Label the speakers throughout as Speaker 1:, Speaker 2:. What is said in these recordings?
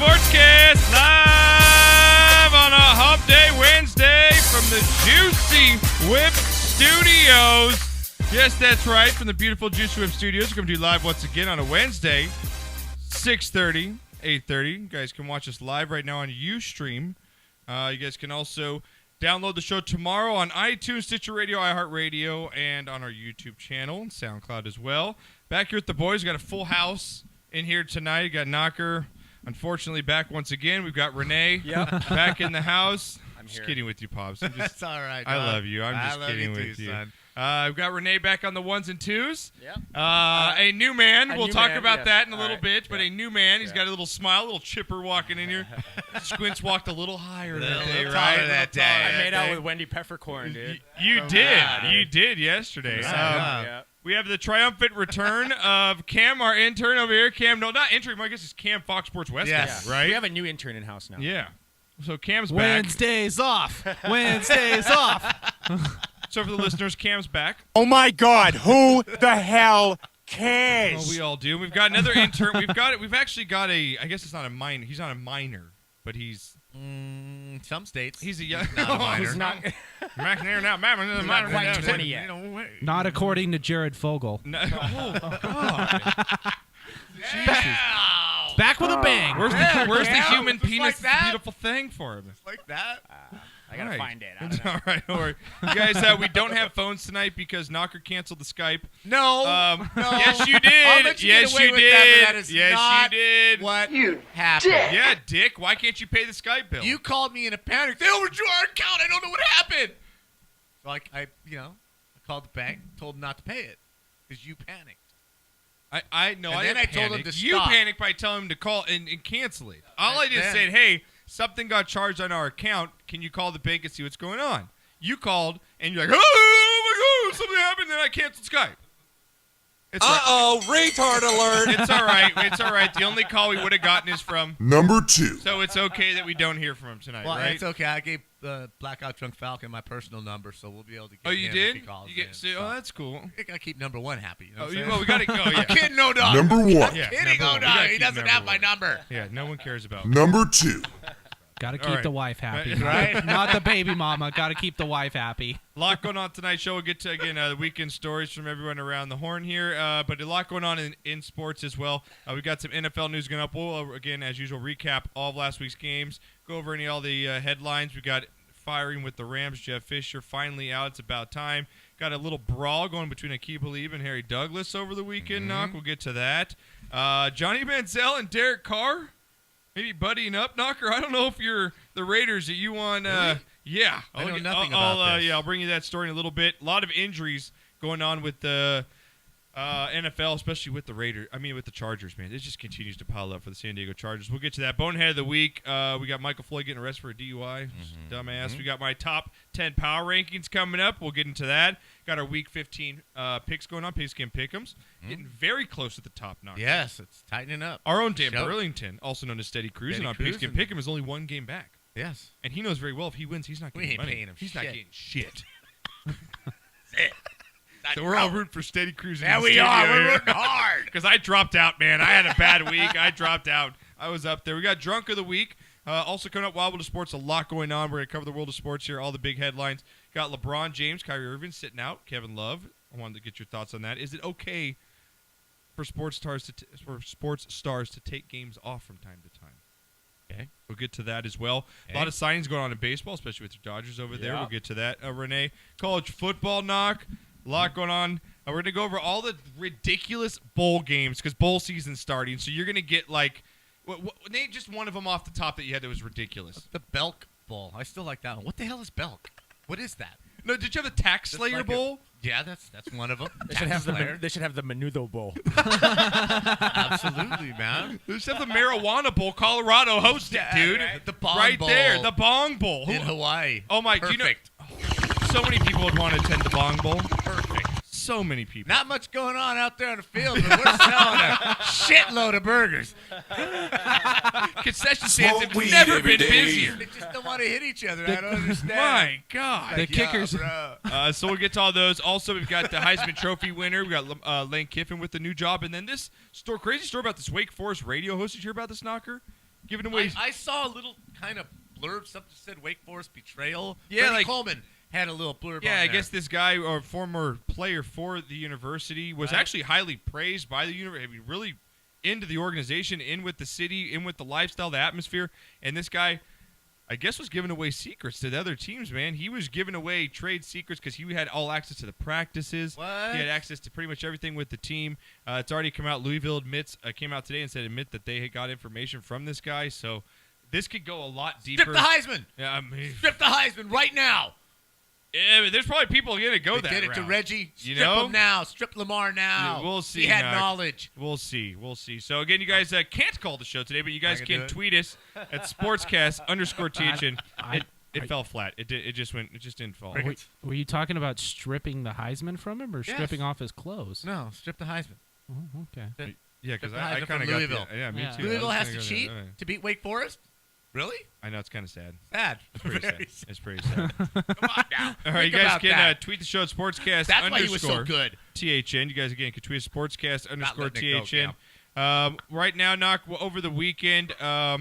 Speaker 1: SPORTSCAST live on a Hump Day Wednesday from the Juicy Whip Studios. Yes, that's right, from the beautiful Juicy Whip Studios. We're going to do live once again on a Wednesday, 6:30, 8:30. You guys can watch us live right now on Ustream. You guys can also download the show tomorrow on iTunes, Stitcher Radio, iHeartRadio, and on our YouTube channel and SoundCloud as well. Back here with the boys, we got a full house in here tonight. We got Knocker, unfortunately, back once again. We've got Rene back in the house. I'm just kidding with you, Pops.
Speaker 2: That's all right.
Speaker 1: I love you. I'm just kidding with you.
Speaker 2: Son.
Speaker 1: We've got Rene back on the ones and twos.
Speaker 3: Yeah.
Speaker 1: A new man. We'll talk about
Speaker 3: yes.
Speaker 1: that in a
Speaker 3: All
Speaker 1: little
Speaker 3: right.
Speaker 1: bit. But a new man. He's got a little smile, a little chipper walking in here. Squints walked a little higher that day, right?
Speaker 2: That day.
Speaker 3: I made out with Wendy Peppercorn, dude.
Speaker 1: You did. You did yesterday. We have the triumphant return of Cam, our intern over here. Cam, no, not intern. I guess it's Cam Fox Sports West.
Speaker 2: Yes.
Speaker 1: Right?
Speaker 3: We have a new intern in house now.
Speaker 1: Yeah. So Cam's back.
Speaker 4: Wednesdays off. Wednesdays off.
Speaker 1: So for the listeners, Cam's back.
Speaker 5: Oh my God! Who the hell cares?
Speaker 1: Well, we all do. We've got another intern. We've actually got a. I guess it's not a minor. He's not a minor, but he's.
Speaker 2: Some states.
Speaker 1: He's a young.
Speaker 2: Not a minor.
Speaker 3: He's not,
Speaker 1: Not
Speaker 3: quite 20 yet.
Speaker 4: Not according to Jared Fogel.
Speaker 1: No, oh God.
Speaker 4: Back with a bang.
Speaker 1: Where's the human
Speaker 2: Just
Speaker 1: penis?
Speaker 2: like
Speaker 1: It's
Speaker 2: that?
Speaker 1: a beautiful thing for him.
Speaker 2: Like that?
Speaker 3: I gotta
Speaker 1: All right.
Speaker 3: find it. I don't know.
Speaker 1: All right, don't worry. You guys, we don't have phones tonight because Knocker canceled the Skype.
Speaker 2: No. No.
Speaker 1: Yes, you
Speaker 2: I'll
Speaker 1: did.
Speaker 2: let you
Speaker 1: Yes,
Speaker 2: get away
Speaker 1: you
Speaker 2: with that,
Speaker 1: did.
Speaker 2: but that is
Speaker 1: Yes,
Speaker 2: not
Speaker 1: you did.
Speaker 2: What happened?
Speaker 1: Yeah, Dick. Why can't you pay the Skype bill?
Speaker 2: You called me in a panic. They overdrew our account. I don't know what happened. So I called the bank, told them not to pay it because you panicked.
Speaker 1: I know.
Speaker 2: And
Speaker 1: I
Speaker 2: then
Speaker 1: didn't
Speaker 2: I told
Speaker 1: panic.
Speaker 2: him to
Speaker 1: You
Speaker 2: stop.
Speaker 1: panicked by telling him to call and cancel it. All I just
Speaker 2: Then-
Speaker 1: said, hey, something got charged on our account. Can you call the bank and see what's going on? You called and you're like, oh my God, something happened. Then I canceled Skype.
Speaker 5: Retard alert!
Speaker 1: It's all right. It's all right. The only call we would have gotten is from
Speaker 6: Number 2.
Speaker 1: So it's okay that we don't hear from him tonight,
Speaker 2: Well,
Speaker 1: right?
Speaker 2: it's okay. I gave Blackout Drunk Falcon my personal number, so we'll be able to get
Speaker 1: Oh, you
Speaker 2: him
Speaker 1: did?
Speaker 2: if he calls
Speaker 1: You get,
Speaker 2: in.
Speaker 1: see, oh, that's cool.
Speaker 2: I gotta keep number one happy. You know what I'm
Speaker 1: Well, we got to go. Yeah.
Speaker 2: I'm kidding, no dog.
Speaker 6: Number 1.
Speaker 1: Yeah,
Speaker 2: Kidding,
Speaker 1: number
Speaker 2: oh
Speaker 1: one. We
Speaker 2: dog.
Speaker 1: gotta
Speaker 2: He
Speaker 1: keep
Speaker 2: doesn't
Speaker 1: number
Speaker 2: have my
Speaker 1: one.
Speaker 2: number.
Speaker 1: Yeah, no one cares about.
Speaker 6: Number 2.
Speaker 4: Got to
Speaker 1: All
Speaker 4: keep
Speaker 1: right.
Speaker 4: the wife happy.
Speaker 1: Right.
Speaker 4: Not the baby mama. Got to keep the wife happy.
Speaker 1: A lot going on tonight's show. We'll get to, again, the weekend stories from everyone around the horn here, but a lot going on in sports as well. We got some NFL news going up. We'll, again, as usual, recap all of last week's games, go over all the headlines. We got firing with the Rams. Jeff Fisher finally out. It's about time. Got a little brawl going between Aqib Talib and Harry Douglas over the weekend, Knock. We'll get to that. Johnny Manziel and Derek Carr, maybe buddying up, Knocker. I don't know if you're the Raiders that you want.
Speaker 2: Really?
Speaker 1: Yeah.
Speaker 2: I know nothing about this.
Speaker 1: Yeah, I'll bring you that story in a little bit. A lot of injuries going on with the NFL, especially with the Raiders. I mean, with the Chargers, man. It just continues to pile up for the San Diego Chargers. We'll get to that. Bonehead of the week. We got Michael Floyd getting arrested for a DUI. Dumbass. We got my top 10 power rankings coming up. We'll get into that. Got our Week 15 picks going on. Pigskin Pick'ems. Getting very close at the top now.
Speaker 2: Yes, it's tightening up.
Speaker 1: Our own Dan
Speaker 2: Show.
Speaker 1: Burlington, also known as Steady Cruising
Speaker 2: Steady
Speaker 1: on
Speaker 2: Cruising.
Speaker 1: Pigskin Pick'em, is only one game back.
Speaker 2: Yes.
Speaker 1: And he knows very well if he wins, he's not
Speaker 2: We
Speaker 1: getting
Speaker 2: ain't
Speaker 1: money.
Speaker 2: paying him
Speaker 1: He's not
Speaker 2: shit.
Speaker 1: getting shit.
Speaker 2: It.
Speaker 1: So we're all rooting for Steady Cruising.
Speaker 2: Yeah, we are. We're rooting hard.
Speaker 1: Because I dropped out, man. I had a bad week. I dropped out. I was up there. We got Drunk of the Week. Also coming up, Wild World of Sports. A lot going on. We're going to cover the world of sports here. All the big headlines. Got LeBron James, Kyrie Irving sitting out. Kevin Love. I wanted to get your thoughts on that. Is it okay for sports stars to take games off from time to time? Okay, we'll get to that as well.
Speaker 2: Okay.
Speaker 1: A lot of signings going on in baseball, especially with the Dodgers over there.
Speaker 3: Yeah.
Speaker 1: We'll get to that. Renee, college football Knock. A lot going on. We're going to go over all the ridiculous bowl games because bowl season's starting. So you're going to get name just one of them off the top that you had that was ridiculous.
Speaker 2: The Belk Bowl. I still like that one. What the hell is Belk? What is that?
Speaker 1: No, did you have the Tax Slayer
Speaker 2: like
Speaker 1: Bowl?
Speaker 2: Yeah, that's one of them.
Speaker 3: They should have the Menudo Bowl.
Speaker 2: Absolutely, man.
Speaker 1: They just have the Marijuana Bowl. Colorado hosted,
Speaker 2: Yeah,
Speaker 1: dude.
Speaker 2: right. The Bong
Speaker 1: right
Speaker 2: Bowl.
Speaker 1: there, the Bong Bowl.
Speaker 2: In Hawaii.
Speaker 1: Oh, my.
Speaker 2: Perfect.
Speaker 1: Do you know, so many people would want to attend the Bong Bowl.
Speaker 2: Perfect.
Speaker 1: So many people.
Speaker 2: Not much going on out there in the field, but we're selling a shitload of burgers.
Speaker 1: Concession stands have never been busier.
Speaker 2: They just don't want to hit each other. I don't understand.
Speaker 1: My God.
Speaker 4: The kickers.
Speaker 2: Bro.
Speaker 1: So we'll get to all those. Also, we've got the Heisman Trophy winner. We got Lane Kiffin with the new job. And then this crazy story about this Wake Forest radio host. Did you hear about this, Knocker? giving away.
Speaker 2: I saw a little kind of blurb. Something said Wake Forest betrayal.
Speaker 1: Yeah,
Speaker 2: Freddie
Speaker 1: like-
Speaker 2: Coleman had a little blurb.
Speaker 1: Yeah,
Speaker 2: on
Speaker 1: I
Speaker 2: there.
Speaker 1: guess this guy or former player for the university was
Speaker 2: Right.
Speaker 1: actually highly praised by the university. Really into the organization, in with the city, in with the lifestyle, the atmosphere. And this guy, I guess, was giving away secrets to the other teams, man. He was giving away trade secrets because he had all access to the practices.
Speaker 2: What?
Speaker 1: He had access to pretty much everything with the team. It's already come out. Louisville came out today and said that they had got information from this guy. So this could go a lot deeper.
Speaker 2: Strip the Heisman.
Speaker 1: Yeah, I mean,
Speaker 2: Strip the Heisman right now.
Speaker 1: yeah, there's probably people going to go
Speaker 2: They
Speaker 1: that
Speaker 2: did it to
Speaker 1: route.
Speaker 2: Reggie.
Speaker 1: You
Speaker 2: Strip
Speaker 1: know?
Speaker 2: him now. Strip Lamar now.
Speaker 1: Yeah, we'll see,
Speaker 2: He had
Speaker 1: Knock.
Speaker 2: knowledge.
Speaker 1: We'll see. We'll see. So, again, you guys can't call the show today, but you guys
Speaker 2: I can
Speaker 1: can
Speaker 2: do it.
Speaker 1: tweet us at sportscast_THN. It fell flat. It just didn't fall.
Speaker 4: Were you talking about stripping the Heisman from him or
Speaker 2: Yes.
Speaker 4: stripping off his clothes?
Speaker 2: No, strip the Heisman.
Speaker 4: Oh, okay.
Speaker 1: Yeah, because
Speaker 2: Strip the
Speaker 1: I
Speaker 2: Heisman
Speaker 1: kind of
Speaker 2: from
Speaker 1: got
Speaker 2: Louisville.
Speaker 1: yeah, me
Speaker 4: Yeah.
Speaker 1: too.
Speaker 2: Louisville
Speaker 1: I
Speaker 2: has
Speaker 1: was
Speaker 2: to
Speaker 1: gonna
Speaker 2: cheat
Speaker 1: go there.
Speaker 2: to beat Wake Forest? Really?
Speaker 1: I know, it's kind of sad.
Speaker 2: Sad.
Speaker 1: It's pretty
Speaker 2: Very
Speaker 1: sad. It's pretty sad.
Speaker 2: Come on now.
Speaker 1: All right, you
Speaker 2: Think
Speaker 1: guys
Speaker 2: about
Speaker 1: can
Speaker 2: that.
Speaker 1: tweet the show at sportscast
Speaker 2: That's why he was so good.
Speaker 1: THN. You guys, again, can tweet at sportscast
Speaker 2: letting it go,
Speaker 1: THN. Right now, Knock, over the weekend, I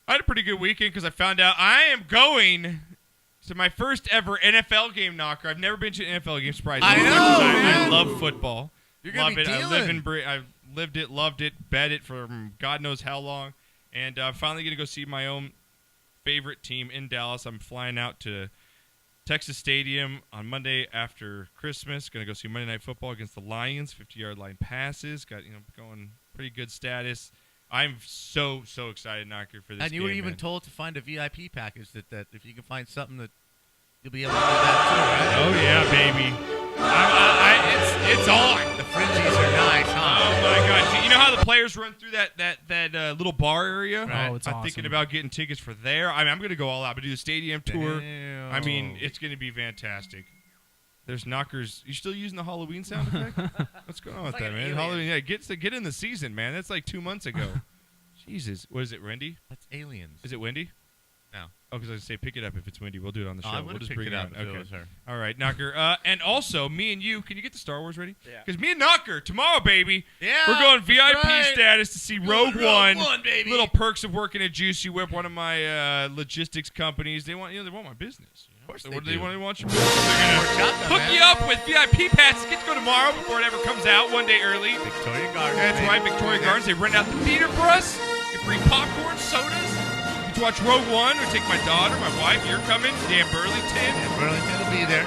Speaker 1: had a pretty good weekend because I found out I am going to my first ever NFL game, Knocker. I've never been to an NFL game, surprisingly.
Speaker 2: I know,
Speaker 1: I
Speaker 2: man.
Speaker 1: love football.
Speaker 2: You're gonna
Speaker 1: Love
Speaker 2: be
Speaker 1: it. I
Speaker 2: dealing.
Speaker 1: I lived it, loved it, bet it for God knows how long. And I'm finally going to go see my own favorite team in Dallas. I'm flying out to Texas Stadium on Monday after Christmas. Going to go see Monday Night Football against the Lions. 50-yard line passes. Got going pretty good status. I'm so excited, Knocker, for this.
Speaker 2: And you were
Speaker 1: game,
Speaker 2: even
Speaker 1: man.
Speaker 2: told to find a VIP package that if you can find something that you'll be able to do that
Speaker 1: Oh yeah, baby. It's on.
Speaker 2: too, right? The fringes are nice, huh?
Speaker 1: Oh my gosh! You know how the players run through that little bar area?
Speaker 2: Right.
Speaker 4: Oh, it's
Speaker 1: I'm
Speaker 4: awesome.
Speaker 1: thinking about getting tickets for there. I'm going to go all out. But do the stadium tour.
Speaker 2: Damn.
Speaker 1: I mean, it's going to be fantastic. There's knockers. You still using the Halloween sound effect? What's going on with
Speaker 2: like
Speaker 1: that,
Speaker 2: an
Speaker 1: man?
Speaker 2: alien.
Speaker 1: Halloween, yeah, get in the season, man. That's like 2 months ago. Jesus, what is it, windy?
Speaker 2: That's aliens.
Speaker 1: Is it windy?
Speaker 2: No.
Speaker 1: Oh, because I say pick it up if it's windy. We'll do it on the show.
Speaker 2: I
Speaker 1: We'll
Speaker 2: would've
Speaker 1: just
Speaker 2: picked
Speaker 1: bring
Speaker 2: it
Speaker 1: it
Speaker 2: up
Speaker 1: on.
Speaker 2: if it
Speaker 1: Okay.
Speaker 2: was her.
Speaker 1: All right, Knocker. And also, me and you, can you get the Star Wars ready?
Speaker 3: Yeah.
Speaker 1: Because me and Knocker, tomorrow, baby,
Speaker 2: Yeah,
Speaker 1: we're going
Speaker 2: that's
Speaker 1: VIP
Speaker 2: right.
Speaker 1: status to see Rogue
Speaker 2: Rogue
Speaker 1: One.
Speaker 2: One, baby.
Speaker 1: Little perks of working at Juicy Whip, one of my logistics companies. They want my business. Of
Speaker 2: course
Speaker 1: so
Speaker 2: they
Speaker 1: what
Speaker 2: do.
Speaker 1: They want your business. They're
Speaker 2: Worked
Speaker 1: gonna
Speaker 2: out, though,
Speaker 1: hook
Speaker 2: man.
Speaker 1: you up with VIP passes. Get to go tomorrow before it ever comes out. One day early.
Speaker 2: Victoria Gardens.
Speaker 1: That's
Speaker 2: baby.
Speaker 1: right, Victoria Gardens. They rent out the theater for us. Get free popcorn, sodas. Get to watch Rogue One. We take my daughter, my wife. You're coming. Dan Burlington.
Speaker 2: And Burlington will be there.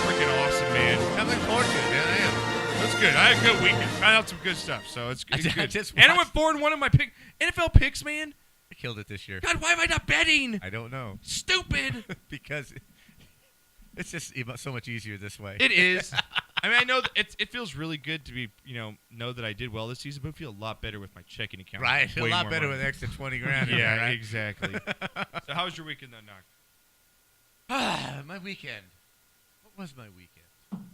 Speaker 1: Freaking awesome, man.
Speaker 2: I'm looking forward to it, man. I am.
Speaker 1: That's good. I had a good weekend. Found out some good stuff, so it's
Speaker 2: I
Speaker 1: good.
Speaker 2: just
Speaker 1: And I
Speaker 2: watched-
Speaker 1: went 4-1 in my NFL picks, man.
Speaker 2: I killed it this year.
Speaker 1: God, why am I not betting?
Speaker 2: I don't know.
Speaker 1: Stupid.
Speaker 2: Because it's just so much easier this way.
Speaker 1: It is. I mean, I know that it feels really good to be, know that I did well this season, but I feel a lot better with my checking account.
Speaker 2: Right. A
Speaker 1: Way
Speaker 2: lot
Speaker 1: more
Speaker 2: better
Speaker 1: money.
Speaker 2: with extra 20 grand. in
Speaker 1: Yeah,
Speaker 2: there, right?
Speaker 1: exactly. So how was your weekend, though, Knock?
Speaker 2: My weekend. What was my weekend?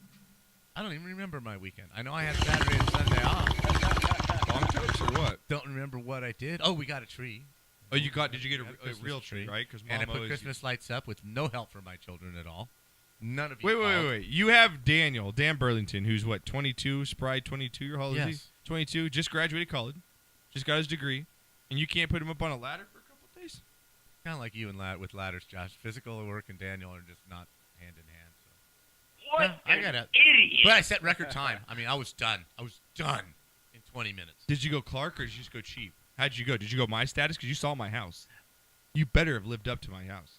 Speaker 2: I don't even remember my weekend. I know I had Saturday and Sunday off.
Speaker 1: Long trips or what?
Speaker 2: Don't remember what I did. Oh, we got a tree.
Speaker 1: Oh, did you get
Speaker 2: Got
Speaker 1: a
Speaker 2: Christmas
Speaker 1: real tree, right? Because
Speaker 2: And I
Speaker 1: Mom
Speaker 2: put
Speaker 1: always...
Speaker 2: Christmas lights up with no help from my children at all. None of you.
Speaker 1: Wait.
Speaker 2: called.
Speaker 1: You have Dan Burlington, who's what, 22, spry 22 year old?
Speaker 2: Yes.
Speaker 1: 22, just graduated college, just got his degree, and you can't put him up on a ladder for a couple of days?
Speaker 2: Kind of like you and with ladders, Josh. Physical work and Daniel are just not hand in hand. So.
Speaker 6: What
Speaker 2: I
Speaker 6: an
Speaker 2: got it.
Speaker 6: idiot.
Speaker 2: But I set record time. I mean, I was done. I was done in 20 minutes.
Speaker 1: Did you go Clark or did you just go cheap? How'd you go? Did you go my status? Because you saw my house. You better have lived up to my house.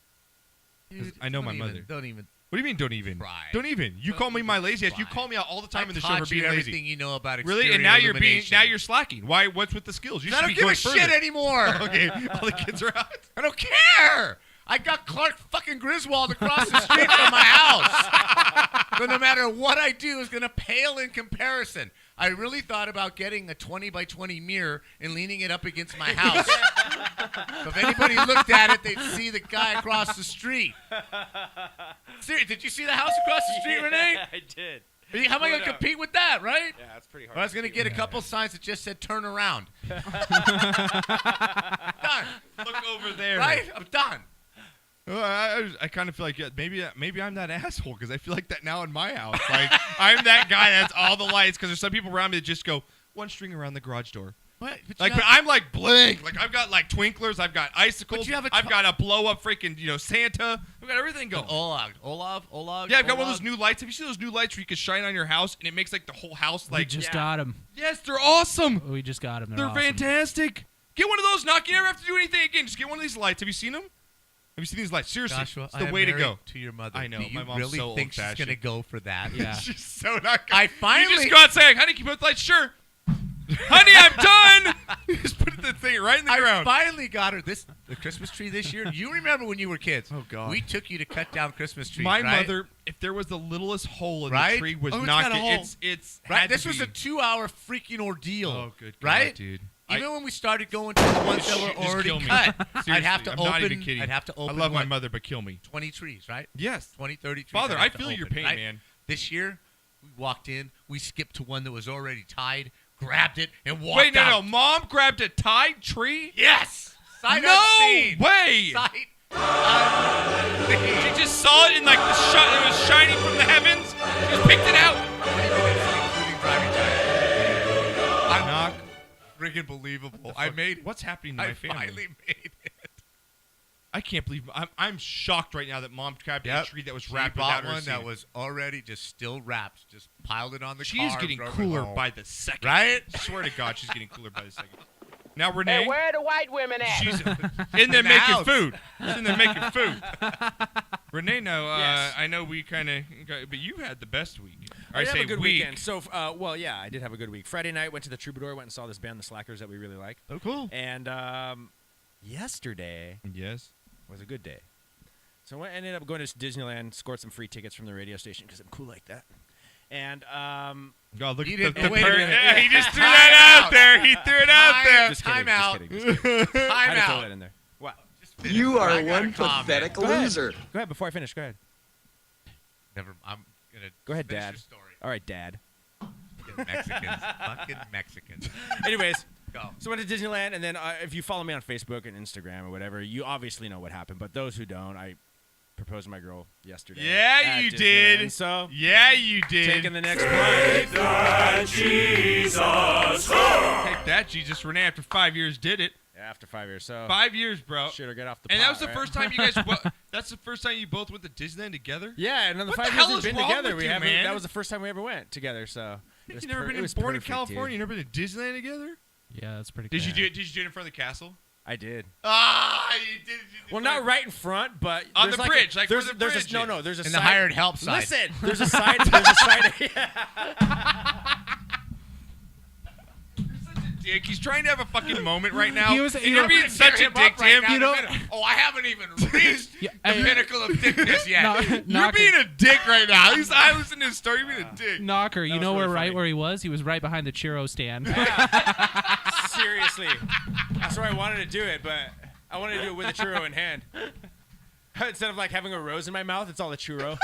Speaker 2: Dude,
Speaker 1: I know my
Speaker 2: don't even-
Speaker 1: mother.
Speaker 2: Don't even.
Speaker 1: What do you mean, don't even?
Speaker 2: Try.
Speaker 1: Don't even. You
Speaker 2: Don't
Speaker 1: call me my
Speaker 2: even
Speaker 1: lazy ass. You
Speaker 2: try.
Speaker 1: call me out all the time
Speaker 2: I
Speaker 1: in the show
Speaker 2: taught
Speaker 1: for being
Speaker 2: you
Speaker 1: lazy.
Speaker 2: everything you know about
Speaker 1: Really?
Speaker 2: exterior
Speaker 1: And now
Speaker 2: illumination.
Speaker 1: you're slacking. Why? What's with the skills? You
Speaker 2: I
Speaker 1: should
Speaker 2: don't
Speaker 1: be
Speaker 2: give
Speaker 1: going
Speaker 2: a
Speaker 1: further.
Speaker 2: shit anymore.
Speaker 1: Okay, all the kids are out.
Speaker 2: I don't care. I got Clark fucking Griswold across the street from my house. So no matter what I do is going to pale in comparison. I really thought about getting a 20 by 20 mirror and leaning it up against my house. So if anybody looked at it, they'd see the guy across the street. Seriously, did you see the house across the street, Rene?
Speaker 3: I did.
Speaker 2: How am I going to compete with that, right?
Speaker 3: Yeah, that's pretty hard.
Speaker 2: I was going to get a couple signs that just said turn around. Done.
Speaker 1: Look over there.
Speaker 2: Right? I'm done.
Speaker 1: Well, I kind of feel like maybe I'm that asshole because I feel like that now in my house. Like I'm that guy that's all the lights because there's some people around me that just go one string around the garage door,
Speaker 2: What?
Speaker 1: But I'm like bling. Like I've got like twinklers. I've got icicles.
Speaker 2: But you have
Speaker 1: I've got a blow up freaking Santa. I've got everything going.
Speaker 2: Olav.
Speaker 1: Yeah, I've got one of those new lights. Have you seen those new lights where you can shine on your house and it makes like the whole house like?
Speaker 4: We just got them.
Speaker 1: Yes, they're awesome.
Speaker 4: We just got them.
Speaker 1: They're
Speaker 4: awesome.
Speaker 1: fantastic. Get one of those. Knock. You never have to do anything again. Just get one of these lights. Have you seen them? Have you seen these lights? Seriously,
Speaker 2: Joshua,
Speaker 1: it's the way to go.
Speaker 2: To your mother.
Speaker 1: I know.
Speaker 2: Do you
Speaker 1: My mom's
Speaker 2: really
Speaker 1: so
Speaker 2: think she's
Speaker 1: old-fashioned.
Speaker 2: gonna go for that?
Speaker 4: Yeah.
Speaker 1: She's so not.
Speaker 2: I finally.
Speaker 1: You just go out saying, "Honey, can you put the lights?" Sure. Honey, I'm done. You just put the thing right in the
Speaker 2: I
Speaker 1: ground.
Speaker 2: finally got her the Christmas tree this year. You remember when you were kids?
Speaker 1: Oh, God.
Speaker 2: We took you to cut down Christmas trees.
Speaker 1: My
Speaker 2: right?
Speaker 1: mother, if there was the littlest hole in
Speaker 2: Right?
Speaker 1: the tree, was
Speaker 2: Oh, it's
Speaker 1: not.
Speaker 2: got a hole.
Speaker 1: It's
Speaker 2: Right.
Speaker 1: had
Speaker 2: This
Speaker 1: to
Speaker 2: was
Speaker 1: be.
Speaker 2: a 2-hour freaking ordeal.
Speaker 1: Oh, good God,
Speaker 2: right,
Speaker 1: dude.
Speaker 2: Even when we started going to the ones that were
Speaker 1: Just kill
Speaker 2: already
Speaker 1: me.
Speaker 2: cut,
Speaker 1: Seriously,
Speaker 2: I'd have to
Speaker 1: I'm
Speaker 2: open.
Speaker 1: not even kidding.
Speaker 2: I'd have to
Speaker 1: I
Speaker 2: open.
Speaker 1: love my
Speaker 2: what,
Speaker 1: mother, but kill me.
Speaker 2: 20 trees, right?
Speaker 1: Yes.
Speaker 2: 20, 30 trees.
Speaker 1: Father,
Speaker 2: I'd
Speaker 1: I
Speaker 2: have to
Speaker 1: feel your
Speaker 2: open,
Speaker 1: pain,
Speaker 2: right?
Speaker 1: man.
Speaker 2: This year, we walked in. We skipped to one that was already tied, grabbed it, and walked
Speaker 1: Wait, no.
Speaker 2: out.
Speaker 1: Mom grabbed a tied tree?
Speaker 2: Yes. Sight
Speaker 1: No
Speaker 2: unseen.
Speaker 1: way.
Speaker 2: Sight
Speaker 1: She just saw it in like it was shining from the heavens. She just picked it out.
Speaker 2: including driving time.
Speaker 1: I'm not
Speaker 2: Friggin' believable. I made.
Speaker 1: What's happening to my
Speaker 2: I
Speaker 1: family?
Speaker 2: finally made it.
Speaker 1: I can't believe I'm shocked right now that Mom grabbed a tree that was
Speaker 2: She
Speaker 1: wrapped
Speaker 2: bought
Speaker 1: without her
Speaker 2: one
Speaker 1: seeing
Speaker 2: that
Speaker 1: it.
Speaker 2: was already just still wrapped. Just piled it on the
Speaker 1: She
Speaker 2: car.
Speaker 1: is getting
Speaker 2: drove it
Speaker 1: cooler
Speaker 2: home.
Speaker 1: by the second.
Speaker 2: Right?
Speaker 1: I swear to God, she's getting cooler by the second. Now Renee,
Speaker 6: Where are the white women at?
Speaker 1: she's in there
Speaker 2: In the
Speaker 1: making
Speaker 2: house.
Speaker 1: food. She's in there making food. Renee, no,
Speaker 3: Yes.
Speaker 1: I know we kind of, but you had the best week. Or
Speaker 3: I
Speaker 1: say
Speaker 3: had a good
Speaker 1: week.
Speaker 3: weekend. So, well, yeah, I did have a good week. Friday night, went to the Troubadour, went and saw this band, the Slackers, that we really like.
Speaker 1: Oh, cool.
Speaker 3: And yesterday
Speaker 1: Yes.
Speaker 3: was a good day. So I ended up going to Disneyland, scored some free tickets from the radio station because I'm cool like that. And
Speaker 1: God, look
Speaker 2: He
Speaker 1: at
Speaker 2: didn't-
Speaker 1: the
Speaker 2: wait a minute.
Speaker 1: yeah, he just threw
Speaker 2: Time
Speaker 1: that out
Speaker 2: out.
Speaker 1: there. He threw it out there.
Speaker 3: just kidding,
Speaker 2: Time out.
Speaker 3: just kidding, just kidding. I
Speaker 2: Time
Speaker 3: had to throw
Speaker 2: out.
Speaker 3: that in there. What?
Speaker 7: You are
Speaker 2: I got a
Speaker 7: one
Speaker 2: comment.
Speaker 7: pathetic
Speaker 3: Go ahead.
Speaker 7: loser.
Speaker 3: Go ahead before I finish. Go ahead.
Speaker 2: Never. I'm gonna.
Speaker 3: Go ahead,
Speaker 2: finish
Speaker 3: Dad.
Speaker 2: Your story.
Speaker 3: All right, Dad.
Speaker 2: Fucking Mexicans. Fucking Mexicans.
Speaker 3: Anyways,
Speaker 2: Go.
Speaker 3: so went to Disneyland, and then if you follow me on Facebook and Instagram or whatever, you obviously know what happened. But those who don't, I proposed to my girl yesterday.
Speaker 1: Yeah,
Speaker 3: at
Speaker 1: you
Speaker 3: Disneyland.
Speaker 1: did.
Speaker 3: So
Speaker 1: Yeah, you did.
Speaker 3: taking the next plunge.
Speaker 1: Take that, Jesus. Renee, after 5 years, did it.
Speaker 3: After 5 years, so
Speaker 1: 5 years, bro.
Speaker 3: should have got off the.
Speaker 1: And
Speaker 3: pot,
Speaker 1: that was the
Speaker 3: right?
Speaker 1: first time you guys. That's the first time you both went to Disneyland together.
Speaker 3: Yeah, and in the
Speaker 1: What
Speaker 3: 5
Speaker 1: the
Speaker 3: years
Speaker 1: hell
Speaker 3: we've
Speaker 1: is
Speaker 3: been
Speaker 1: wrong
Speaker 3: together,
Speaker 1: with
Speaker 3: we
Speaker 1: you,
Speaker 3: haven't.
Speaker 1: man?
Speaker 3: That was the first time we ever went together. So it was
Speaker 1: You've never
Speaker 3: per-
Speaker 1: been
Speaker 3: it was
Speaker 1: born in
Speaker 3: perfect,
Speaker 1: California.
Speaker 3: dude.
Speaker 1: You've never been to Disneyland together.
Speaker 4: Yeah, that's pretty.
Speaker 1: Did
Speaker 4: cool.
Speaker 1: you do it? Did you do it in front of the castle?
Speaker 3: I did.
Speaker 1: Ah, you did.
Speaker 3: Well, not right in front, but
Speaker 1: On
Speaker 3: there's
Speaker 1: the
Speaker 3: like
Speaker 1: bridge, like where
Speaker 3: there's
Speaker 1: the
Speaker 3: there's
Speaker 1: bridge
Speaker 3: a, no,
Speaker 1: is.
Speaker 3: no, there's a
Speaker 2: In
Speaker 3: side.
Speaker 2: the hired help side.
Speaker 3: Listen, there's a side. There's a side.
Speaker 1: Dick. He's trying to have a fucking moment right now.
Speaker 4: He was-
Speaker 1: and
Speaker 4: you
Speaker 1: you're
Speaker 4: know-
Speaker 1: being such a dick to him.
Speaker 2: You know, I haven't even reached
Speaker 4: Yeah,
Speaker 2: the
Speaker 4: hey,
Speaker 2: pinnacle of dickness yet.
Speaker 1: You're
Speaker 4: Knocker,
Speaker 1: being a dick right now. I listened to his story. You're being a dick.
Speaker 4: Knocker. You
Speaker 3: was
Speaker 4: know
Speaker 3: really
Speaker 4: where right
Speaker 3: funny.
Speaker 4: where he was? He was right behind the churro stand.
Speaker 3: Seriously, that's where I wanted to do it, but I wanted to do it with a churro in hand. Instead of like having a rose in my mouth, it's all a churro.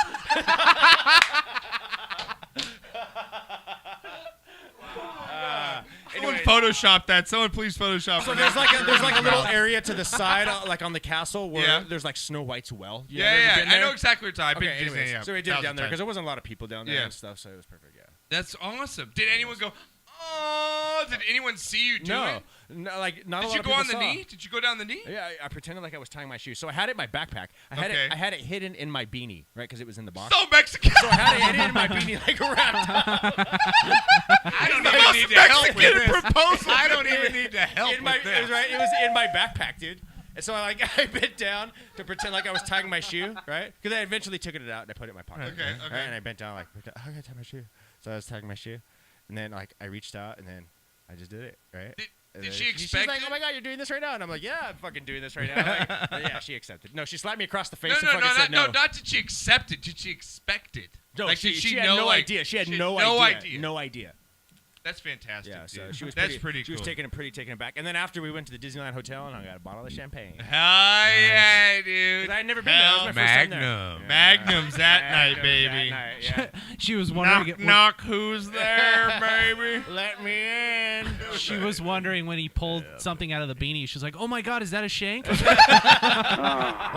Speaker 1: Someone
Speaker 3: Anyway,
Speaker 1: Photoshop that. Someone please Photoshop.
Speaker 3: so
Speaker 1: that.
Speaker 3: there's like a little area to the side, like on the castle, where
Speaker 1: Yeah.
Speaker 3: there's like Snow White's well. You
Speaker 1: Yeah,
Speaker 3: ever
Speaker 1: yeah.
Speaker 3: been
Speaker 1: I know
Speaker 3: there?
Speaker 1: exactly what time. I've
Speaker 3: Okay,
Speaker 1: been to Disney.
Speaker 3: anyways,
Speaker 1: Yeah,
Speaker 3: so we did it down there
Speaker 1: 1,000
Speaker 3: because there wasn't a lot of people down there
Speaker 1: Yeah.
Speaker 3: and stuff, so it was perfect. Yeah.
Speaker 1: That's awesome. Did anyone go? Oh, did anyone see you do it?
Speaker 3: No, like not a
Speaker 1: Did
Speaker 3: lot
Speaker 1: you
Speaker 3: of
Speaker 1: go
Speaker 3: people
Speaker 1: on the
Speaker 3: saw.
Speaker 1: knee? Did you go down the knee?
Speaker 3: Yeah, I pretended like I was tying my shoe. So I had it in my backpack. I had it hidden in my beanie, right? Because it was in the box.
Speaker 1: So Mexican.
Speaker 3: So I had it hidden in my beanie, like wrapped up.
Speaker 2: I don't
Speaker 1: The
Speaker 2: even
Speaker 1: most
Speaker 2: need to help with
Speaker 1: Mexican
Speaker 2: this.
Speaker 1: proposal.
Speaker 2: I don't even need to help
Speaker 3: in my,
Speaker 2: with
Speaker 3: it was
Speaker 2: this.
Speaker 3: right. It was in my backpack, dude. And so I bent down to pretend like I was tying my shoe, right? Because I eventually took it out and I put it in my pocket.
Speaker 1: Okay,
Speaker 3: right?
Speaker 1: okay.
Speaker 3: Right? And I bent down like, oh, I gotta tie my shoe. So I was tying my shoe, and then like I reached out and then I just did it, right? And
Speaker 1: Did
Speaker 3: then
Speaker 1: she
Speaker 3: She's
Speaker 1: expect
Speaker 3: like,
Speaker 1: it?
Speaker 3: oh my god, you're doing this right now, and I'm like, yeah, I'm fucking doing this right now. Like, yeah, she accepted. No, she slapped me across the face
Speaker 1: No,
Speaker 3: and
Speaker 1: no,
Speaker 3: fucking
Speaker 1: no,
Speaker 3: said
Speaker 1: no, not did she accept it. Did she expect it?
Speaker 3: No,
Speaker 1: Like, did
Speaker 3: she had
Speaker 1: know,
Speaker 3: no
Speaker 1: like-
Speaker 3: idea. She had
Speaker 1: she had
Speaker 3: no
Speaker 1: no
Speaker 3: idea.
Speaker 1: idea.
Speaker 3: No idea.
Speaker 1: That's fantastic.
Speaker 3: Yeah, so
Speaker 1: dude.
Speaker 3: she was
Speaker 1: That's pretty
Speaker 3: She was
Speaker 1: cool.
Speaker 3: taken it back. And then after we went to the Disneyland hotel and I got a bottle of champagne.
Speaker 1: Hell yeah, dude.
Speaker 3: 'Cause I had never been there. That was my first time there.
Speaker 2: Magnum.
Speaker 3: Yeah.
Speaker 1: Magnums that night,
Speaker 3: Magnums
Speaker 1: baby.
Speaker 3: that night, yeah.
Speaker 4: She was wondering.
Speaker 1: Knock, knock, who's there, baby?
Speaker 3: Let me in.
Speaker 4: She was wondering when he pulled something out of the beanie. She's like, "Oh my God, is that a shank?"
Speaker 2: Well,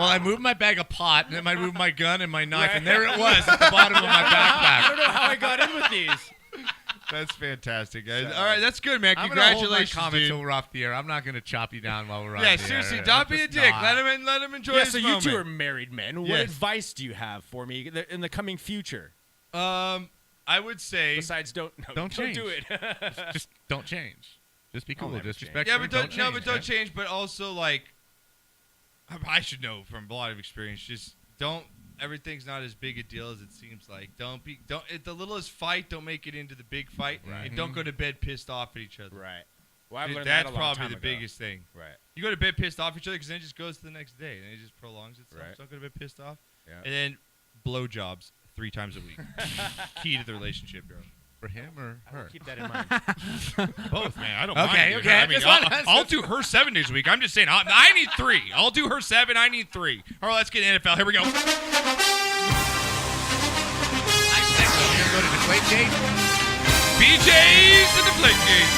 Speaker 2: I moved my bag of pot, and then I moved my gun and my knife, and there it was at the bottom of my
Speaker 3: I
Speaker 2: backpack.
Speaker 3: don't know how I got in with these.
Speaker 1: That's fantastic, guys.
Speaker 3: So-
Speaker 1: All right, that's good, man.
Speaker 2: I'm gonna hold my
Speaker 1: Congratulations,
Speaker 2: comment
Speaker 1: dude.
Speaker 2: till we're off the air. I'm not gonna chop you down while we're on
Speaker 1: Yeah,
Speaker 2: the
Speaker 1: seriously,
Speaker 2: air.
Speaker 1: don't be a
Speaker 2: Just
Speaker 1: dick.
Speaker 2: not.
Speaker 1: Let him enjoy
Speaker 3: Yeah,
Speaker 1: his
Speaker 3: so you
Speaker 1: moment.
Speaker 3: two are married men. What
Speaker 1: Yes.
Speaker 3: advice do you have for me in the coming future?
Speaker 1: I would say.
Speaker 3: Besides, don't
Speaker 2: change.
Speaker 3: do it.
Speaker 2: Just don't change. Just be cool.
Speaker 3: never
Speaker 2: Just
Speaker 3: change.
Speaker 2: respect.
Speaker 1: Yeah, but don't
Speaker 2: change.
Speaker 1: change. But also, like, I should know from a lot of experience. Just don't. Everything's not as big a deal as it seems like. Don't the littlest fight. Don't make it into the big fight.
Speaker 3: Right.
Speaker 1: And don't go to bed pissed off at each other.
Speaker 3: Right. Well, I've learned
Speaker 1: That's
Speaker 3: that a long
Speaker 1: probably
Speaker 3: time
Speaker 1: the
Speaker 3: ago.
Speaker 1: biggest thing.
Speaker 3: Right.
Speaker 1: You go to bed pissed off at each other because then it just goes to the next day and it just prolongs itself.
Speaker 3: Right.
Speaker 1: So don't go to bed pissed off.
Speaker 3: Yeah.
Speaker 1: And then blowjobs 3 times a week. Key to the relationship, girl.
Speaker 2: For him or
Speaker 3: I will
Speaker 2: her?
Speaker 3: keep that in mind.
Speaker 1: Both, man. I don't
Speaker 2: Okay,
Speaker 1: mind.
Speaker 2: okay.
Speaker 1: I mean,
Speaker 2: Just wanna-
Speaker 1: I'll do her 7 days a week. I'm just saying, I need 3. I'll do her 7. I need 3. All right, let's get NFL. Here we go.
Speaker 2: Nice next one. You're gonna go to the Deflate Gate?
Speaker 1: BJ's the Deflate Gate.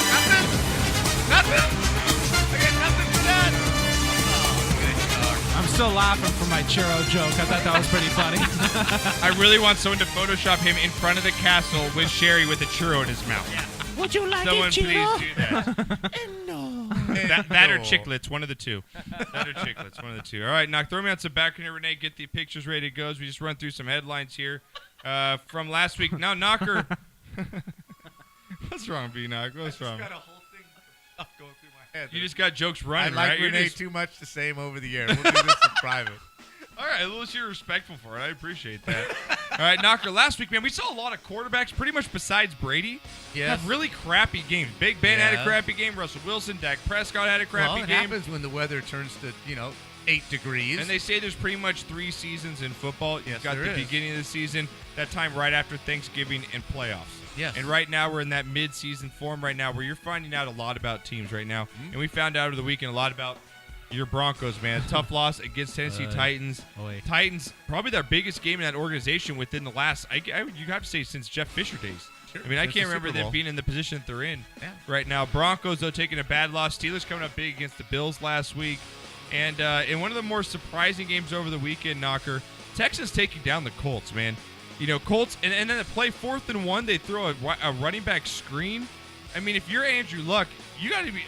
Speaker 2: Nothing? I got nothing for that. Oh, good
Speaker 4: I'm still laughing from my churro joke. I thought that was pretty funny.
Speaker 1: I really want someone to Photoshop him in front of the castle with Sherry with a churro in his mouth.
Speaker 4: Would you like
Speaker 1: Someone
Speaker 4: it,
Speaker 1: please
Speaker 4: churro?
Speaker 1: do that.
Speaker 4: No.
Speaker 1: That or chiclets, one of the two. That or chiclets, one of the two. All right, now throw me out some back here, Rene. Get the pictures ready to go as we just run through some headlines here from last week. Now, Knocker. What's wrong, B-Knock? What's wrong?
Speaker 2: got a whole thing of going through my head.
Speaker 1: You just got jokes
Speaker 2: I
Speaker 1: running,
Speaker 2: like
Speaker 1: right? You're
Speaker 2: Rene
Speaker 1: just-
Speaker 2: too much to say him over the air. We'll do this in private.
Speaker 1: All right, at least you're respectful for it. I appreciate that. All right, Knocker, last week, man, we saw a lot of quarterbacks, pretty much besides Brady, have really crappy games. Big Ben had a
Speaker 2: Yeah.
Speaker 1: crappy game. Russell Wilson, Dak Prescott had a crappy
Speaker 2: Well, it
Speaker 1: game.
Speaker 2: happens when the weather turns to, 8 degrees.
Speaker 1: And they say there's pretty much 3 seasons in football. You've
Speaker 2: Yes,
Speaker 1: got
Speaker 2: there
Speaker 1: the
Speaker 2: is.
Speaker 1: beginning of the season, that time right after Thanksgiving, and playoffs.
Speaker 2: Yes.
Speaker 1: And right now we're in that mid-season form right now where you're finding out a lot about teams right now.
Speaker 2: Mm-hmm.
Speaker 1: And we found out over the weekend a lot about your Broncos, man. Tough loss against Tennessee Titans.
Speaker 4: Oy.
Speaker 1: Titans, probably their biggest game in that organization within the last, you have to say, since Jeff Fisher days.
Speaker 2: Sure.
Speaker 1: I mean, I
Speaker 2: Since the
Speaker 1: can't remember
Speaker 2: Super
Speaker 1: them
Speaker 2: Bowl.
Speaker 1: being in the position that they're in
Speaker 2: Yeah.
Speaker 1: right now. Broncos, though, taking a bad loss. Steelers coming up big against the Bills last week. And in one of the more surprising games over the weekend, Knocker, Texans taking down the Colts, man. Colts, and then they play 4th and 1. They throw a running back screen. I mean, if you're Andrew Luck, you got to be.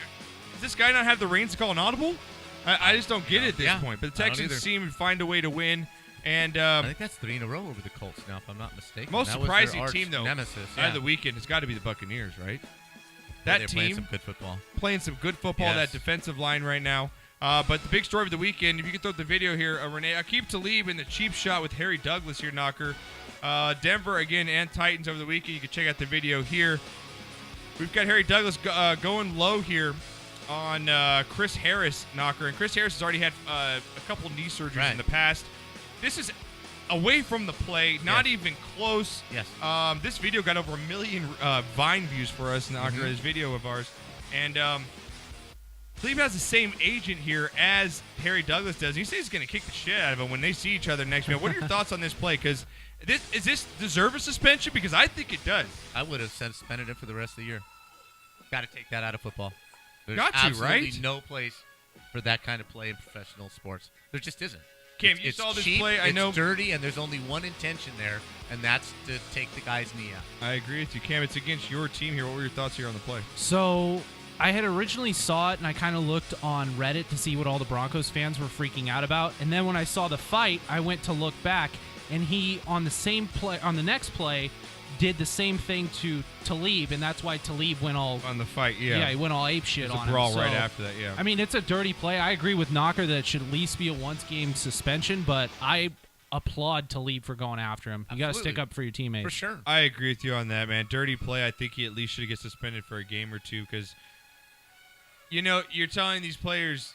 Speaker 1: Does this guy not have the reins to call an audible? I just don't get it at this
Speaker 2: Yeah.
Speaker 1: point. But the
Speaker 2: I don't
Speaker 1: Texans
Speaker 2: either.
Speaker 1: seem to find a way to win. And
Speaker 2: I think that's 3 in a row over the Colts now, if I'm not mistaken.
Speaker 1: most
Speaker 2: That was their
Speaker 1: surprising
Speaker 2: arch
Speaker 1: team, though,
Speaker 2: nemesis.
Speaker 1: out of the weekend has got to be the Buccaneers, right? That
Speaker 2: They're playing
Speaker 1: team
Speaker 2: some good football.
Speaker 1: playing some good football,
Speaker 2: Yes.
Speaker 1: that defensive line right now. But the big story of the weekend, if you could throw up the video here, Rene, Aqib Talib in the cheap shot with Harry Douglas here, Knocker. Denver, again, and Titans over the weekend. You can check out the video here. We've got Harry Douglas going low here on Chris Harris, Knocker. And Chris Harris has already had a couple knee surgeries in the past. This is away from the play, not even close.
Speaker 2: Yes.
Speaker 1: This video got over 1 million Vine views for us, Knocker, this video of ours. And Talib has the same agent here as Harry Douglas does. He says he's going to kick the shit out of him when they see each other next week. What are your thoughts on this play? Because does this deserve a suspension? Because I think it does.
Speaker 2: I would have suspended him for the rest of the year. Got to take that out of football. There's
Speaker 1: Got to,
Speaker 2: absolutely
Speaker 1: right?
Speaker 2: no place for that kind of play in professional sports. There just isn't.
Speaker 1: Cam,
Speaker 2: It's-
Speaker 1: you
Speaker 2: it's
Speaker 1: saw this
Speaker 2: cheap,
Speaker 1: play. I
Speaker 2: it's
Speaker 1: know.
Speaker 2: dirty, and there's only one intention there, and that's to take the guy's knee out.
Speaker 1: I agree with you, Cam. It's against your team here. What were your thoughts here on the play?
Speaker 4: So I had originally saw it, and I kind of looked on Reddit to see what all the Broncos fans were freaking out about. And then when I saw the fight, I went to look back, and he on the next play did the same thing to Talib, and that's why Talib went all
Speaker 1: On the fight,
Speaker 4: he went all ape shit
Speaker 1: There's
Speaker 4: on
Speaker 1: a brawl
Speaker 4: him. So,
Speaker 1: right after that, yeah.
Speaker 4: I mean, it's a dirty play. I agree with Knocker that it should at least be a once-game suspension, but I applaud Talib for going after him. You got to
Speaker 2: Absolutely.
Speaker 4: stick up for your teammates.
Speaker 2: For sure.
Speaker 1: I agree with you on that, man. Dirty play. I think he at least should get suspended for a game or two because, you're telling these players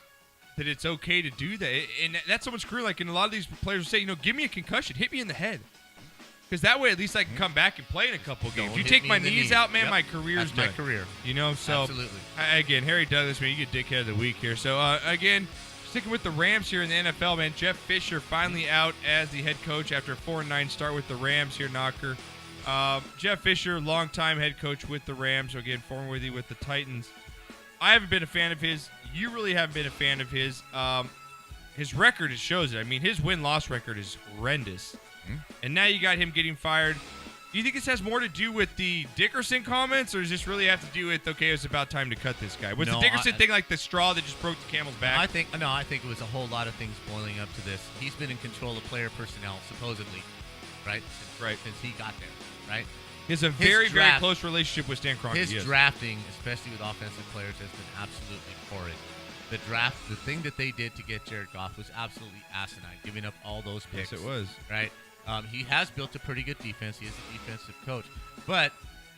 Speaker 1: that it's okay to do that. And that's someone's career. Like, and a lot of these players will say, give me a concussion. Hit me in the head. Because that way, at least I can come back and play in a couple games.
Speaker 2: Don't
Speaker 1: You
Speaker 2: hit
Speaker 1: take
Speaker 2: me
Speaker 1: my
Speaker 2: in the
Speaker 1: knees
Speaker 2: knee.
Speaker 1: out, man,
Speaker 2: Yep.
Speaker 1: my career's
Speaker 2: That's my
Speaker 1: done.
Speaker 2: career.
Speaker 1: So
Speaker 2: Absolutely.
Speaker 1: again, Harry Douglas, man, you get dickhead of the week here. So again, sticking with the Rams here in the NFL, man, Jeff Fisher finally out as the head coach after a 4-9 start with the Rams here, Knocker. Jeff Fisher, longtime head coach with the Rams. So again, formerly with the Titans. I haven't been a fan of his. You really haven't been a fan of his. His record shows it. I mean, his win-loss record is horrendous. And now you got him getting fired. Do you think this has more to do with the Dickerson comments, or does this really have to do with, okay, it's about time to cut this guy? Was the Dickerson thing like the straw that just broke the camel's back?
Speaker 2: I think it was a whole lot of things boiling up to this. He's been in control of player personnel, supposedly, right? Since he got there, right?
Speaker 1: He has a very close relationship with Stan Kroenke.
Speaker 2: His drafting, especially with offensive players, has been absolutely horrid. The thing that they did to get Jared Goff was absolutely asinine, giving up all those picks.
Speaker 1: Yes, it was.
Speaker 2: Right? He has built a pretty good defense. He is a defensive coach. But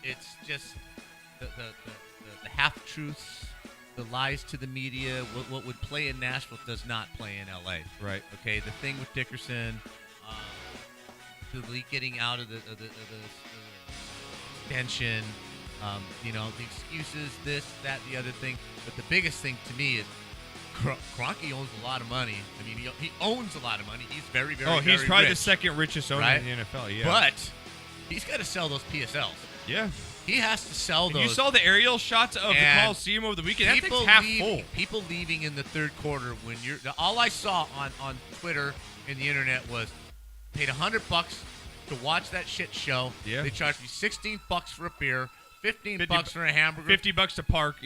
Speaker 2: it's just the half-truths, the lies to the media. What would play in Nashville does not play in L.A.
Speaker 1: Right.
Speaker 2: Okay, the thing with Dickerson, the league getting out of the extension, the excuses, this, that, the other thing. But the biggest thing to me is Kroenke owns a lot of money. I mean, he owns a lot of money. He's very, very,
Speaker 1: he's
Speaker 2: very
Speaker 1: probably
Speaker 2: rich,
Speaker 1: the second richest owner in the NFL, yeah.
Speaker 2: But he's got to sell those PSLs.
Speaker 1: Yeah.
Speaker 2: He has to sell those.
Speaker 1: You saw the aerial shots of the Coliseum over the weekend. That thing's half full.
Speaker 2: People leaving in the third quarter when you're – all I saw on Twitter and the internet was paid $100 to watch that shit show.
Speaker 1: Yeah.
Speaker 2: They charged me $16 for a beer. $15 for a hamburger.
Speaker 1: $50 to park,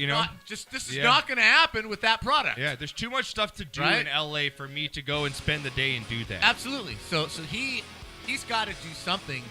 Speaker 2: This is not going to happen with that product.
Speaker 1: Yeah, there's too much stuff to do in LA for me to go and spend the day and do that.
Speaker 2: Absolutely. So he's got to do something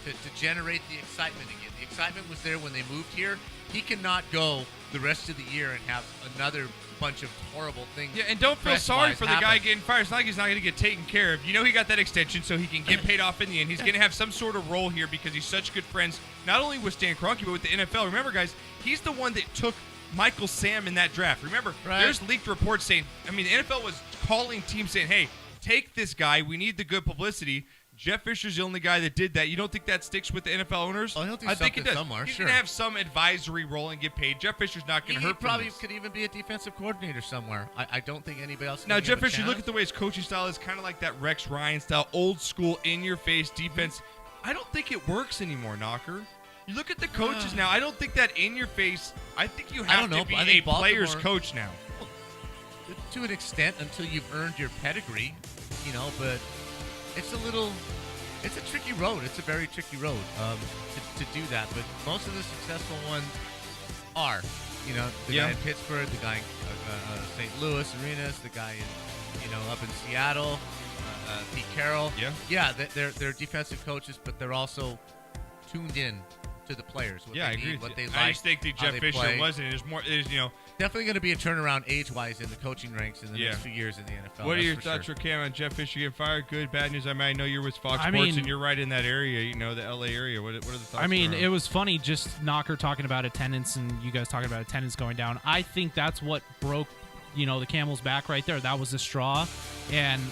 Speaker 2: to generate the excitement again. The excitement was there when they moved here. He cannot go the rest of the year and have another bunch of horrible things.
Speaker 1: Yeah, and don't feel sorry for the guy getting fired. It's not like he's not going to get taken care of. He got that extension so he can get paid off in the end. He's going to have some sort of role here because he's such good friends, not only with Stan Kroenke, but with the NFL. Remember, guys, he's the one that took Michael Sam in that draft. Remember, there's leaked reports saying, the NFL was calling teams saying, hey, take this guy. We need the good publicity. Jeff Fisher's the only guy that did that. You don't think that sticks with the NFL owners?
Speaker 2: Oh, he'll do
Speaker 1: I think it does.
Speaker 2: Somewhere.
Speaker 1: He's going to have some advisory role and get paid. Jeff Fisher's not going to hurt.
Speaker 2: He probably could even be a defensive coordinator somewhere. I don't think anybody else.
Speaker 1: Now, Jeff Fisher, look at the way his coaching style is, kind of like that Rex Ryan style, old school, in-your-face defense. I don't think it works anymore, Knocker. You look at the coaches now. I don't think that in-your-face. I think you have to be a player's coach now.
Speaker 2: Well, to an extent, until you've earned your pedigree, but it's a tricky road. It's a very tricky road to do that. But most of the successful ones are, the guy in Pittsburgh, the guy in St. Louis, Arenas, the guy in, up in Seattle, Pete Carroll. Yeah, they're defensive coaches, but they're also tuned in to the players. What
Speaker 1: I
Speaker 2: they
Speaker 1: agree.
Speaker 2: Need, what they like.
Speaker 1: I just think that Jeff Fisher wasn't. There's more.
Speaker 2: Definitely going to be a turnaround age-wise in the coaching ranks in the next few years in the NFL.
Speaker 1: What are your thoughts, Cam, on Jeff Fisher getting fired? Good, bad news? I know you're with Fox Sports and you're right in that area, the LA area. What are the thoughts?
Speaker 4: It was funny just Knocker talking about attendance and you guys talking about attendance going down. I think that's what broke, the camel's back right there. That was the straw. And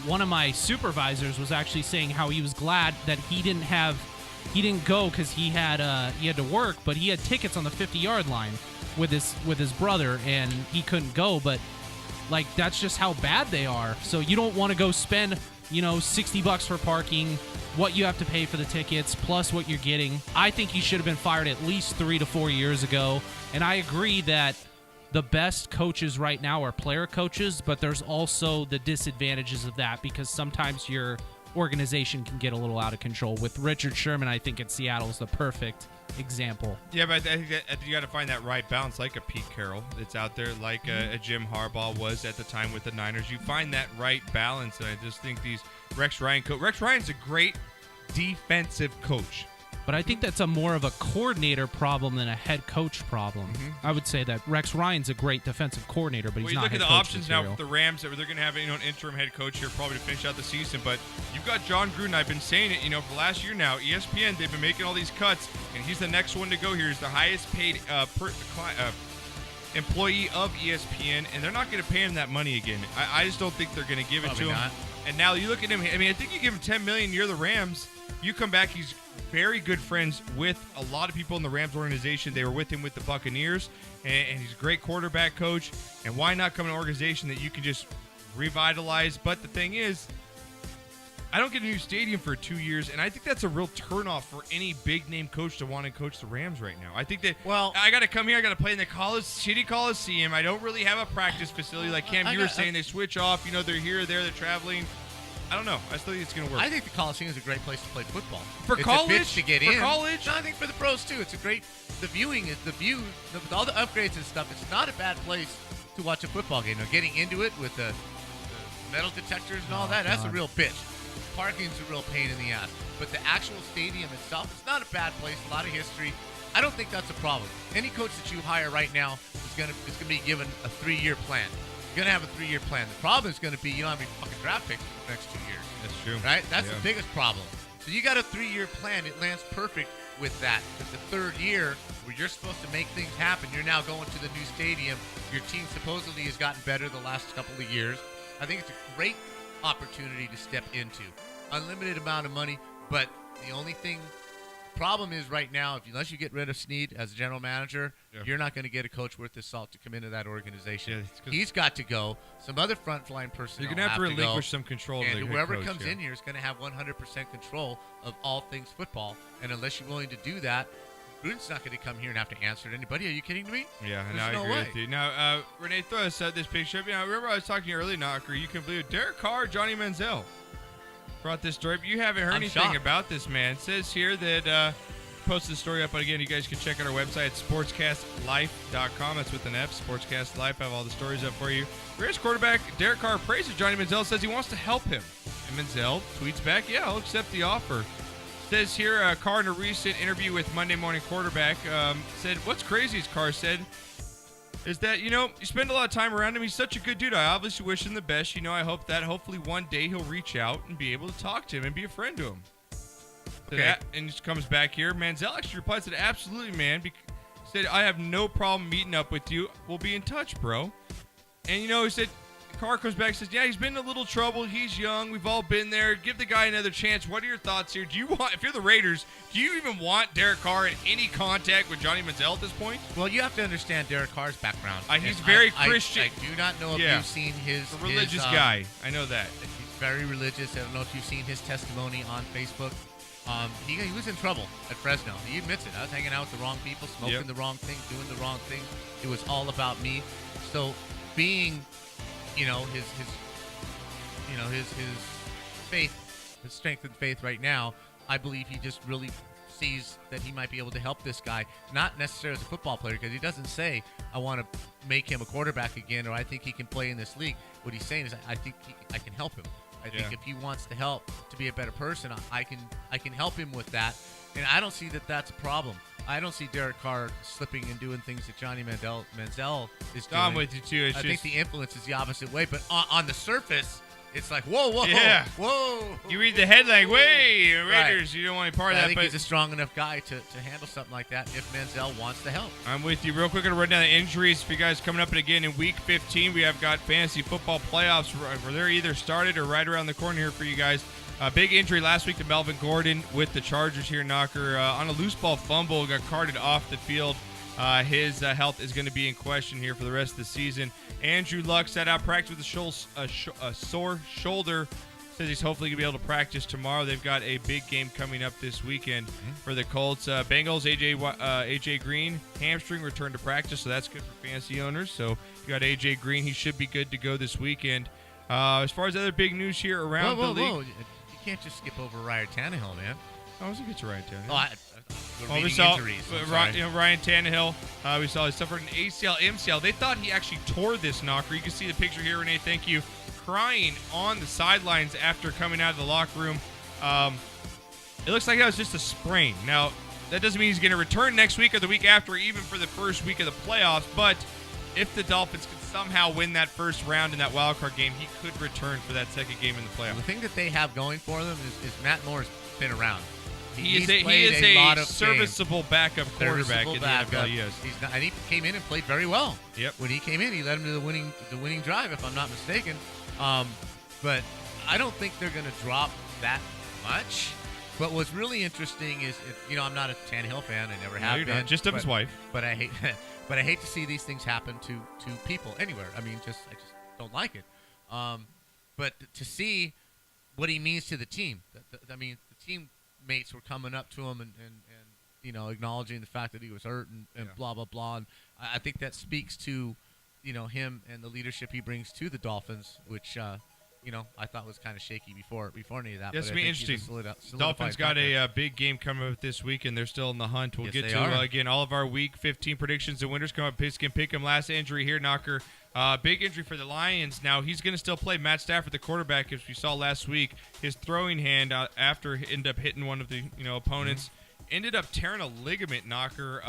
Speaker 4: one of my supervisors was actually saying how he was glad that he didn't go because he had to work, but he had tickets on the 50-yard line with his brother, and he couldn't go. But that's just how bad they are. So you don't want to go spend $60 for parking, what you have to pay for the tickets, plus what you're getting. I think he should have been fired at least 3 to 4 years ago. And I agree that the best coaches right now are player coaches, but there's also the disadvantages of that because sometimes your organization can get a little out of control. With Richard Sherman, I think Seattle is the perfect example.
Speaker 1: Yeah, but I think you got to find that right balance, like a Pete Carroll that's out there, like a Jim Harbaugh was at the time with the Niners. You find that right balance, and I just think these Rex Ryan's a great defensive coach.
Speaker 4: But I think that's a more of a coordinator problem than a head coach problem. I would say that Rex Ryan's a great defensive coordinator, but he's not head coach.
Speaker 1: You look at the options
Speaker 4: material.
Speaker 1: now with the Rams, that they're going to have an interim head coach here probably to finish out the season. But you've got John Gruden. I've been saying it, for the last year now. ESPN, they've been making all these cuts, and he's the next one to go here. He's the highest paid employee of ESPN, and they're not going to pay him that money again. I just don't think they're going to give it to him. And now you look at him. I think you give him $10 million. You're the Rams. You come back. He's very good friends with a lot of people in the Rams organization. They were with him with the Buccaneers, and he's a great quarterback coach. And why not come to an organization that you can just revitalize? But the thing is, I don't get a new stadium for 2 years, and I think that's a real turnoff for any big-name coach to want to coach the Rams right now. I think that, I got to come here, I got to play in the shitty Coliseum. I don't really have a practice facility like Cam, you were saying. They switch off, they're here, there, they're traveling. I don't know. I still think it's going to work.
Speaker 2: I think the Coliseum is a great place to play football.
Speaker 1: For
Speaker 2: it's
Speaker 1: college?
Speaker 2: a bitch to get
Speaker 1: For
Speaker 2: in.
Speaker 1: college?
Speaker 2: No, I think for the pros too. It's a great. The viewing is with all the upgrades and stuff. It's not a bad place to watch a football game. Now, getting into it with the metal detectors and all that, that's a real bitch. Parking's a real pain in the ass. But the actual stadium itself, it's not a bad place. A lot of history. I don't think that's a problem. Any coach that you hire right now is gonna be given a 3-year plan. You're gonna have a 3-year plan. The problem is gonna be you don't have any fucking draft picks for the next 2 years.
Speaker 1: That's true.
Speaker 2: Right? That's the biggest problem. So you got a 3-year plan. It lands perfect with that. But the third year, where you're supposed to make things happen, you're now going to the new stadium. Your team supposedly has gotten better the last couple of years. I think it's a great opportunity to step into. Unlimited amount of money, but the only problem is right now, unless you get rid of Snead as a general manager, you're not going to get a coach worth his salt to come into that organization. He's got to go. Some other frontline personnel
Speaker 1: You're going to have to relinquish
Speaker 2: go,
Speaker 1: some control.
Speaker 2: and
Speaker 1: to the
Speaker 2: whoever
Speaker 1: coach,
Speaker 2: comes in here is going to have 100% control of all things football. And unless you're willing to do that, Gruden's not going to come here and have to answer to anybody. Are you kidding me?
Speaker 1: Yeah,
Speaker 2: There's
Speaker 1: I
Speaker 2: no
Speaker 1: agree
Speaker 2: way.
Speaker 1: with you. Now, Rene, throw us this picture up. Remember I was talking to you earlier, Knocker. You can believe it. Derek Carr, Johnny Manziel brought this story. But you haven't heard anything
Speaker 2: shocked.
Speaker 1: about this, man. It says here that posted the story up, but again, you guys can check out our website, sportscastlife.com. That's with an F, Sportscast Life. I have all the stories up for you. Raiders quarterback Derek Carr praises Johnny Manziel, says he wants to help him. And Manziel tweets back, yeah, I'll accept the offer. Says here, Carr in a recent interview with Monday Morning Quarterback said, what's crazy, as Carr said, is that, you spend a lot of time around him. He's such a good dude. I obviously wish him the best. I hope that hopefully one day he'll reach out and be able to talk to him and be a friend to him. So that, and he comes back here. Manziel actually replied, said, absolutely, man. Said, I have no problem meeting up with you. We'll be in touch, bro. And, he said, Carr comes back and says, yeah, he's been in a little trouble. He's young. We've all been there. Give the guy another chance. What are your thoughts here? If you're the Raiders, do you even want Derek Carr in any contact with Johnny Manziel at this point?
Speaker 2: Well, you have to understand Derek Carr's background.
Speaker 1: He's very Christian.
Speaker 2: I do not know if you've seen his...
Speaker 1: A religious guy. I know that.
Speaker 2: He's very religious. I don't know if you've seen his testimony on Facebook. He was in trouble at Fresno. He admits it. I was hanging out with the wrong people, smoking the wrong thing, doing the wrong thing. It was all about me. So being, his faith, his strength and faith right now, I believe he just really sees that he might be able to help this guy, not necessarily as a football player, because he doesn't say, I want to make him a quarterback again, or I think he can play in this league. What he's saying is, I think I can help him. I think if he wants to help to be a better person, I can help him with that. And I don't see that that's a problem. I don't see Derek Carr slipping and doing things that Johnny Manziel is doing.
Speaker 1: I'm with you, too.
Speaker 2: I think the influence is the opposite way. But on the surface, it's like, whoa.
Speaker 1: You read the headline, Raiders, you don't want any part of that.
Speaker 2: I think
Speaker 1: but
Speaker 2: he's a strong enough guy to handle something like that if Manziel wants to help.
Speaker 1: I'm with you. Real quick, I'm going to run down the injuries for you guys coming up. And again, in Week 15, we have got fantasy football playoffs where they're either started or right around the corner here for you guys. Big injury last week to Melvin Gordon with the Chargers here, Knocker. On a loose ball fumble, got carted off the field. His health is going to be in question here for the rest of the season. Andrew Luck sat out practice with a sore shoulder. Says he's hopefully going to be able to practice tomorrow. They've got a big game coming up this weekend for the Colts. Bengals, AJ Green, hamstring returned to practice, so that's good for fantasy owners. So you got AJ Green. He should be good to go this weekend. As far as other big news here around the league.
Speaker 2: Whoa. You can't just skip over Ryan Tannehill, man.
Speaker 1: I was going to get to Ryan Tannehill.
Speaker 2: We
Speaker 1: saw
Speaker 2: injuries.
Speaker 1: Ryan Tannehill. We saw he suffered an ACL, MCL. They thought he actually tore this, Knocker. You can see the picture here, Rene. Thank you. Crying on the sidelines after coming out of the locker room. It looks like that was just a sprain. Now, that doesn't mean he's going to return next week or the week after, or even for the first week of the playoffs. But if the Dolphins can somehow win that first round in that wild card game, he could return for that second game in the playoffs.
Speaker 2: The thing that they have going for them is Matt Moore's been around.
Speaker 1: He is a serviceable backup quarterback in the NFL. Yes.
Speaker 2: And he came in and played very well.
Speaker 1: Yep.
Speaker 2: When he came in, he led him to the winning drive, if I'm not mistaken. But I don't think they're going to drop that much. But what's really interesting is, I'm not a Tannehill fan. I never have been.
Speaker 1: Just of his wife.
Speaker 2: But I hate to see these things happen to people anywhere. I just don't like it. But to see what he means to the team. The teammates were coming up to him and acknowledging the fact that he was hurt and blah blah blah. And I think that speaks to him and the leadership he brings to the Dolphins, which I thought was kind of shaky before any of that.
Speaker 1: That's
Speaker 2: but
Speaker 1: be
Speaker 2: I think he's a
Speaker 1: interesting.
Speaker 2: solidified
Speaker 1: Dolphins got
Speaker 2: factor.
Speaker 1: a big game coming up this week, and they're still in the hunt. We'll
Speaker 2: Yes,
Speaker 1: get
Speaker 2: they
Speaker 1: to
Speaker 2: are.
Speaker 1: again all of our Week 15 predictions. The winners come up. Pick 'em. Last injury here, Knocker. Big injury for the Lions. Now he's going to still play. Matt Stafford, the quarterback, as we saw last week, his throwing hand after ended up hitting one of the opponents. Ended up tearing a ligament, Knocker,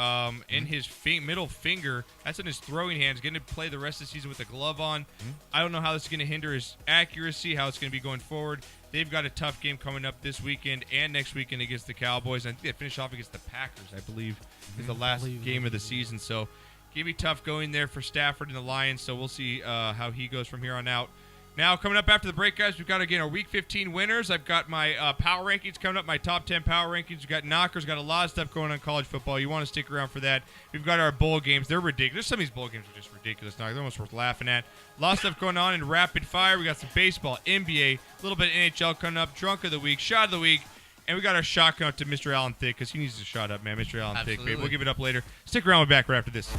Speaker 1: in his middle finger. That's in his throwing hand. He's going to play the rest of the season with a glove on. I don't know how this is going to hinder his accuracy, how it's going to be going forward. They've got a tough game coming up this weekend and next weekend against the Cowboys. I think they finish off against the Packers, I believe, is the last game of the season. So going to be tough going there for Stafford and the Lions. So we'll see how he goes from here on out. Now, coming up after the break, guys, we've got, again, our Week 15 winners. I've got my power rankings coming up, my top 10 power rankings. We've got knockers, got a lot of stuff going on in college football. You want to stick around for that. We've got our bowl games. They're ridiculous. Some of these bowl games are just ridiculous. They're almost worth laughing at. A lot of stuff going on in rapid fire. We got some baseball, NBA, a little bit of NHL coming up, drunk of the week, shot of the week. And we got our shot coming up to Mr. Allen Thick because he needs to shot up, man. Mr. Allen Thick, babe. We'll give it up later. Stick around. We'll be back right after this.